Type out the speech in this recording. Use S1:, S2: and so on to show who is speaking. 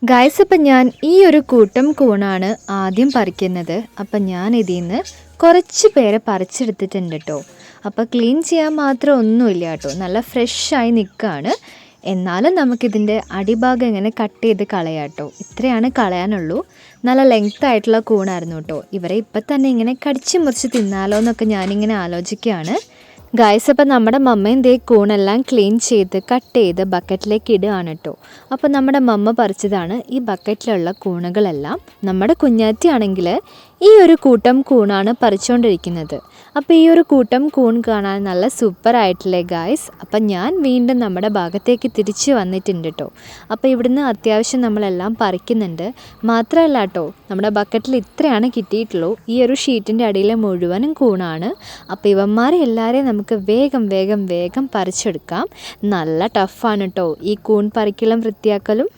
S1: Guys, അപ്പം ഞാൻ ഈ ഒരു കൂട്ടം കൂണാണ് ആദ്യം പറിക്കുന്നത്. അപ്പം ഞാൻ ഇതിൽ നിന്ന് കുറച്ച് പേരെ പറിച്ചെടുത്തിട്ടുണ്ട് കേട്ടോ. അപ്പോൾ ക്ലീൻ ചെയ്യാൻ മാത്രം ഒന്നുമില്ല കേട്ടോ, നല്ല ഫ്രഷായി നിൽക്കുകയാണ്. എന്നാലും നമുക്കിതിൻ്റെ അടിഭാഗം ഇങ്ങനെ കട്ട് ചെയ്ത് കളയാം കേട്ടോ. ഇത്രയാണ് കളയാനുള്ളൂ. നല്ല ലെങ്ത് ആയിട്ടുള്ള കൂണായിരുന്നു കേട്ടോ. ഇവരെ ഇപ്പം തന്നെ ഇങ്ങനെ കടിച്ച് മുറിച്ച് തിന്നാലോ എന്നൊക്കെ ഞാനിങ്ങനെ ആലോചിക്കുകയാണ്. ഗായ്സ്, അപ്പം നമ്മുടെ മമ്മയും ദേ കൂണെല്ലാം ക്ലീൻ ചെയ്ത് കട്ട് ചെയ്ത് ബക്കറ്റിലേക്ക് ഇടുകയാണ് കേട്ടോ. അപ്പം നമ്മുടെ മമ്മ പറിച്ചതാണ് ഈ ബക്കറ്റിലുള്ള കൂണുകളെല്ലാം. നമ്മുടെ കുഞ്ഞാറ്റി ആണെങ്കിൽ ഈ ഒരു കൂട്ടം കൂണാണ് പറിച്ചുകൊണ്ടിരിക്കുന്നത്. അപ്പോൾ ഈ ഒരു കൂട്ടം കൂൺ കാണാൻ നല്ല സൂപ്പറായിട്ടില്ലേ ഗായ്സ്. അപ്പം ഞാൻ വീണ്ടും നമ്മുടെ ഭാഗത്തേക്ക് തിരിച്ച് വന്നിട്ടുണ്ട് കേട്ടോ. അപ്പോൾ ഇവിടുന്ന് അത്യാവശ്യം നമ്മളെല്ലാം പറിക്കുന്നുണ്ട്. മാത്രമല്ല കേട്ടോ, നമ്മുടെ ബക്കറ്റിൽ ഇത്രയാണ് കിട്ടിയിട്ടുള്ളൂ. ഈ ഒരു ഷീറ്റിൻ്റെ അടിയിലെ മുഴുവനും കൂണാണ്. അപ്പോൾ ഇവന്മാരെ എല്ലാവരെയും നമുക്ക് വേഗം പറിച്ചെടുക്കാം. നല്ല ടഫാണ് കേട്ടോ ഈ കൂൺ പറിക്കലും വൃത്തിയാക്കലും.